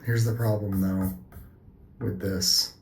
Here's the problem though with this.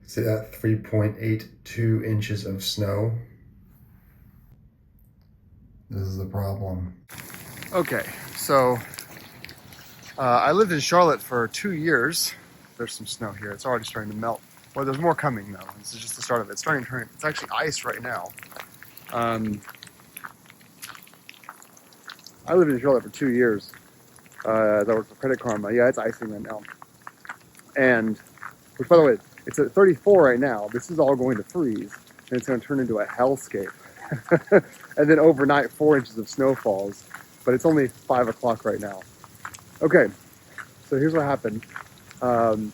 See that 3.82 inches of snow? This is the problem. Okay, so I lived in Charlotte for 2 years. There's some snow here. It's already starting to melt. Well, there's more coming though. This is just the start of it. It's starting to turn. It's actually ice right now. I lived in Charlotte for 2 years. As I worked for Credit Karma. Yeah, it's icing right now. And, which by the way, it's at 34 right now. This is all going to freeze, and it's going to turn into a hellscape. And then overnight, 4 inches of snow falls. But it's only 5 o'clock right now. Okay, so here's what happened. I'm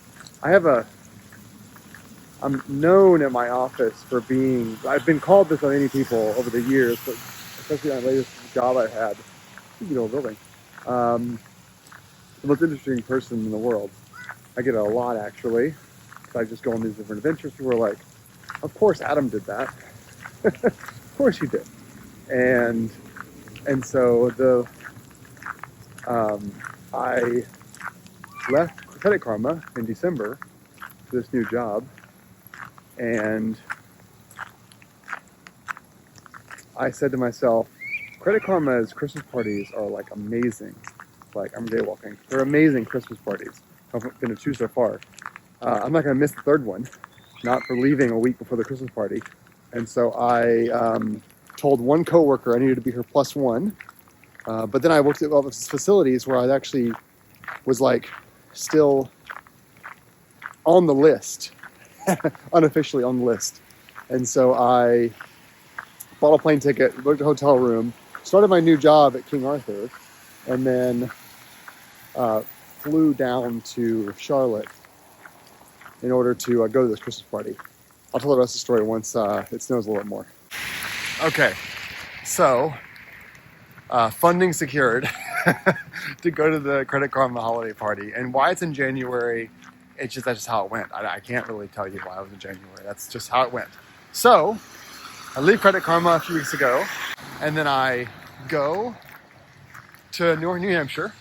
known at my office for being, I've been called this by many people over the years, but especially on the latest job I had, you know, building. The most interesting person in the world. I get it a lot actually. So I just go on these different adventures. People are like, of course Adam did that. Of course he did. And so I left Credit Karma in December for this new job, and I said to myself, Credit Karma's Christmas parties are like amazing. Like, I'm jaywalking. They're amazing Christmas parties. I've been to 2 so far. I'm not going to miss the 3rd one, not for leaving a week before the Christmas party. And so I told one coworker I needed to be her +1. But then I worked at all these facilities where I actually was like still on the list, unofficially on the list. And so I bought a plane ticket, booked a hotel room, started my new job at King Arthur, and then flew down to Charlotte in order to go to this Christmas party. I'll tell the rest of the story once it snows a little bit more. Okay, so funding secured to go to the Credit Karma holiday party. And why it's in January, that's just how it went. I can't really tell you why it was in January. That's just how it went. So I leave Credit Karma a few weeks ago, and then I go to New Hampshire.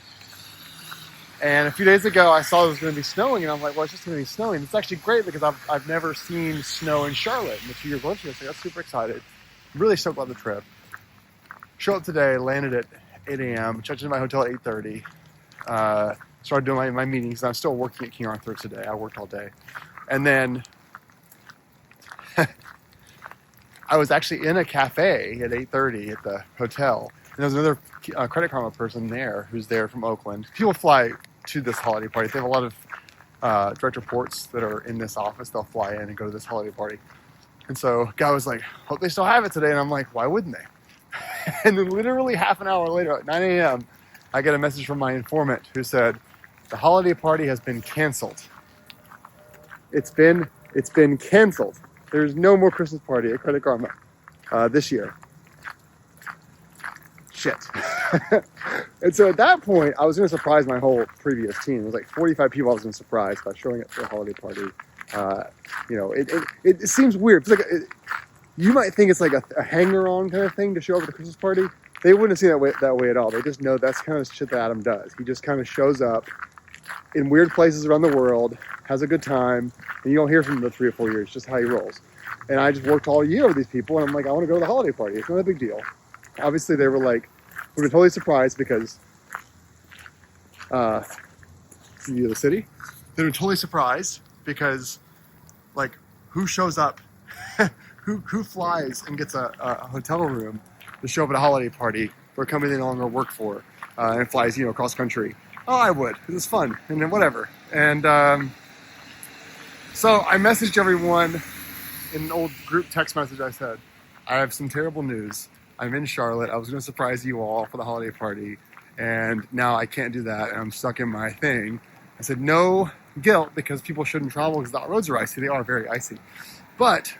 And a few days ago, I saw it was going to be snowing, and I'm like, well, it's just going to be snowing. It's actually great because I've never seen snow in Charlotte in the 2 years I lived here, so I got super excited. Really stoked about the trip. Show up today, landed at 8 a.m., checked into my hotel at 8:30, started doing my meetings. I'm still working at King Arthur today. I worked all day. And then I was actually in a cafe at 8:30 at the hotel. And there was another Credit Karma person there who's there from Oakland. People fly to this holiday party. They have a lot of direct reports that are in this office. They'll fly in and go to this holiday party. And so guy was like, hope they still have it today. And I'm like, why wouldn't they? And then literally half an hour later at 9 a.m., I get a message from my informant who said, the holiday party has been canceled. It's been canceled. There's no more Christmas party at Credit Karma this year. Shit. And so at that point, I was going to surprise my whole previous team. It was like 45 people I was going to surprise by showing up for a holiday party. You know, it seems weird. It's like you might think it's like a hanger-on kind of thing to show up at a Christmas party. They wouldn't see that way at all. They just know that's kind of shit that Adam does. He just kind of shows up in weird places around the world, has a good time, and you don't hear from him for 3 or 4 years. Just how he rolls. And I just worked all year with these people, and I'm like, I want to go to the holiday party. It's not a big deal. Obviously, they were like, we were totally surprised because the city. They were totally surprised because, like, who shows up? Who flies and gets a hotel room to show up at a holiday party for a company they no longer work for and flies, you know, cross country? Oh, I would. It was fun. And then whatever. And so I messaged everyone in an old group text message. I said, I have some terrible news. I'm in Charlotte. I was going to surprise you all for the holiday party. And now I can't do that. And I'm stuck in my thing. I said, no guilt because people shouldn't travel because the roads are icy. They are very icy. But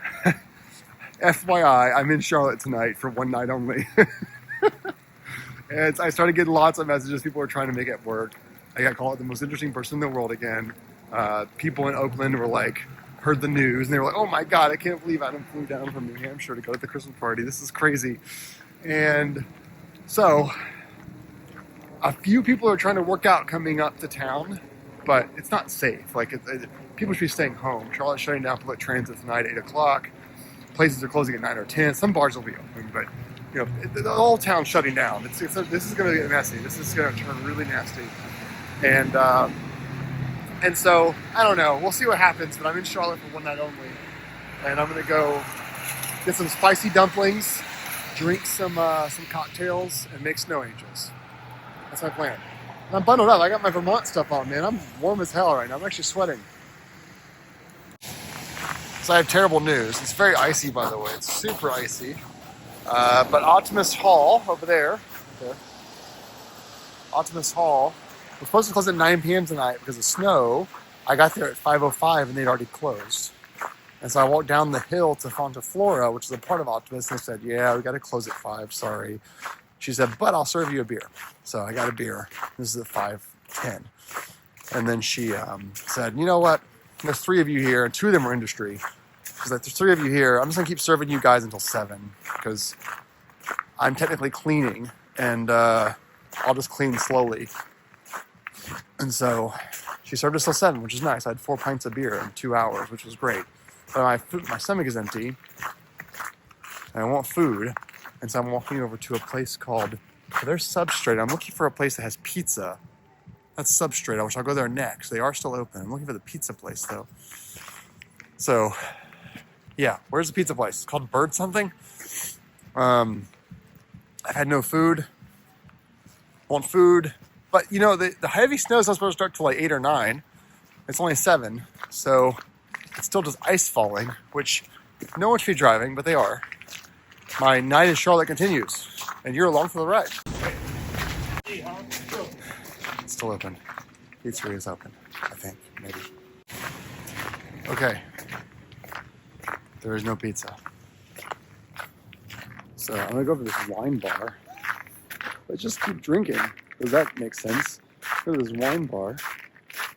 FYI, I'm in Charlotte tonight for one night only. And I started getting lots of messages. People were trying to make it work. I got called the most interesting person in the world again. People in Oakland were like, heard the news, and they were like, oh my God, I can't believe Adam flew down from New Hampshire to go to the Christmas party. This is crazy. And so a few people are trying to work out coming up to town, but it's not safe. Like people should be staying home. Charlotte's shutting down public transit tonight at 8 o'clock. Places are closing at 9 or 10. Some bars will be open, but the whole town's shutting down. This is going to get messy. This is going to turn really nasty. And so I don't know. We'll see what happens. But I'm in Charlotte for one night only, and I'm going to go get some spicy dumplings, drink some cocktails, and make snow angels. That's my plan. And I'm bundled up. I got my Vermont stuff on, man. I'm warm as hell right now. I'm actually sweating. So I have terrible news. It's very icy, by the way. It's super icy. But Optimus Hall over there, Optimus Hall, was supposed to close at 9 p.m. tonight because of snow. I got there at 5:05 and they'd already closed. And so I walked down the hill to Fontaflora, which is a part of Optimus, and they said, yeah, we got to close at 5, sorry. She said, but I'll serve you a beer. So I got a beer. This is at 5:10. And then she said, you know what? There's 3 of you here, and 2 of them are industry. She's like, there's 3 of you here. I'm just going to keep serving you guys until 7 because I'm technically cleaning, and I'll just clean slowly. And so she served us till 7, which is nice. I had 4 pints of beer in 2 hours, which was great. But my stomach is empty, and I want food. And so I'm walking over to a place called, there's Substrate. I'm looking for a place that has pizza. That's Substrate, which I'll go there next. They are still open. I'm looking for the pizza place, though. So, yeah, where's the pizza place? It's called Bird something. I've had no food. Want food. But, the heavy snow is not supposed to start till like 8 or 9. It's only 7. So, it's still just ice falling, which no one should be driving, but they are. My night in Charlotte continues, and you're along for the ride. It's still open. Pizzeria is open, I think, maybe. Okay. There is no pizza. So I'm gonna go to this wine bar. Let's just keep drinking. Does that make sense? Go to this wine bar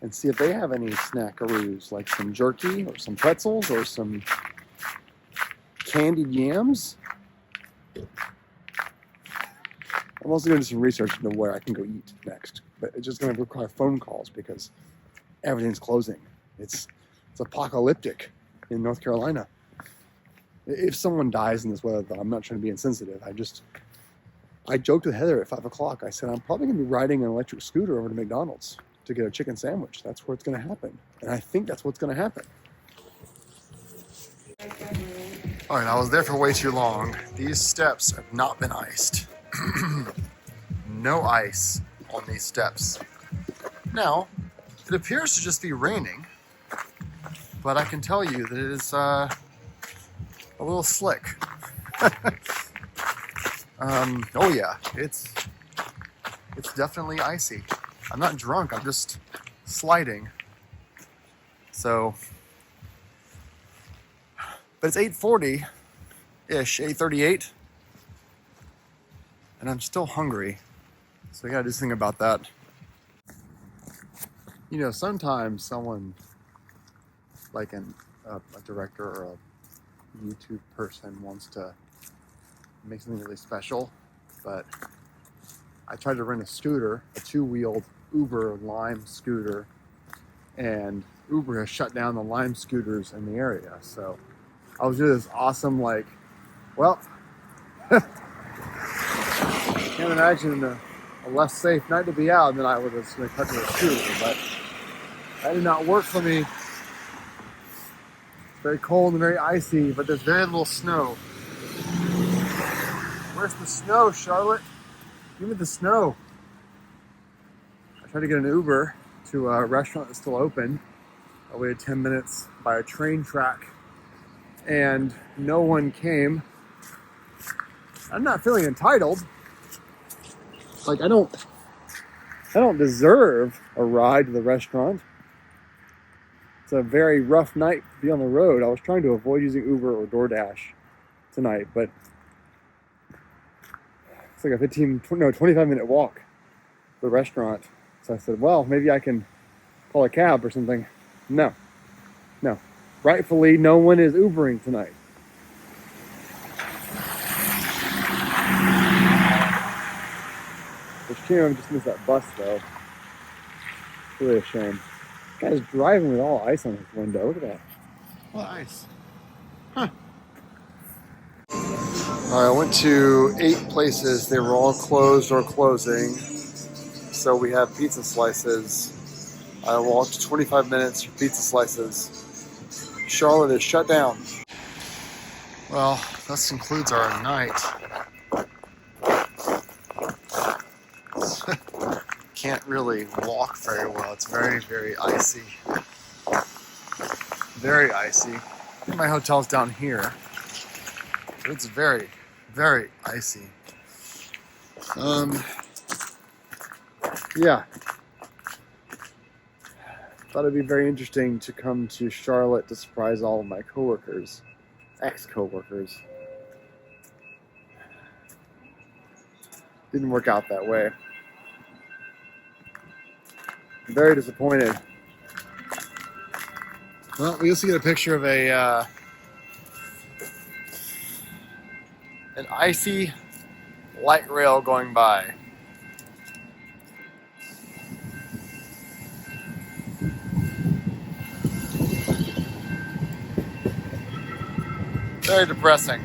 and see if they have any snackaroos, like some jerky or some pretzels or some candied yams. I'm also going to do some research into where I can go eat next, but it's just going to require phone calls because everything's closing. It's apocalyptic in North Carolina. If someone dies in this weather, though, I'm not trying to be insensitive. I joked with Heather at 5 o'clock. I said, I'm probably going to be riding an electric scooter over to McDonald's to get a chicken sandwich. That's where it's going to happen. And I think that's what's going to happen. All right, I was there for way too long. These steps have not been iced. No ice on these steps. Now, it appears to just be raining, but I can tell you that it is a little slick. Oh yeah, it's definitely icy. I'm not drunk, I'm just sliding. So, but it's 8:40-ish, 8:38. And I'm still hungry. So I gotta do something about that. Sometimes someone, like a director or a YouTube person, wants to make something really special. But I tried to rent a scooter, a 2-wheeled Uber Lime scooter. And Uber has shut down the Lime scooters in the area. So I was doing this awesome, can't imagine a less safe night to be out than I would have just cut to a scooter, but that did not work for me. It's very cold and very icy, but there's very little snow. Where's the snow, Charlotte? Give me the snow. I tried to get an Uber to a restaurant that's still open. I waited 10 minutes by a train track, and no one came. I'm not feeling entitled. I don't deserve a ride to the restaurant. It's a very rough night to be on the road. I was trying to avoid using Uber or DoorDash tonight, but it's like a 25-minute walk to the restaurant. So I said, well, maybe I can call a cab or something. No. Rightfully, no one is Ubering tonight. shame I just missed that bus though. Really a shame. Guy's driving with all ice on his window. Look at that. What ice? Huh. All right, I went to 8 places. They were all closed or closing. So we have pizza slices. I walked 25 minutes for pizza slices. Charlotte is shut down. Well, this concludes our night. Can't really walk very well. It's very, very icy. Very icy. I think my hotel's down here. It's very, very icy. Yeah. Thought it'd be very interesting to come to Charlotte to surprise all of my coworkers, ex-coworkers. Didn't work out that way. I'm very disappointed. Well, we also get a picture of an icy light rail going by. Very depressing.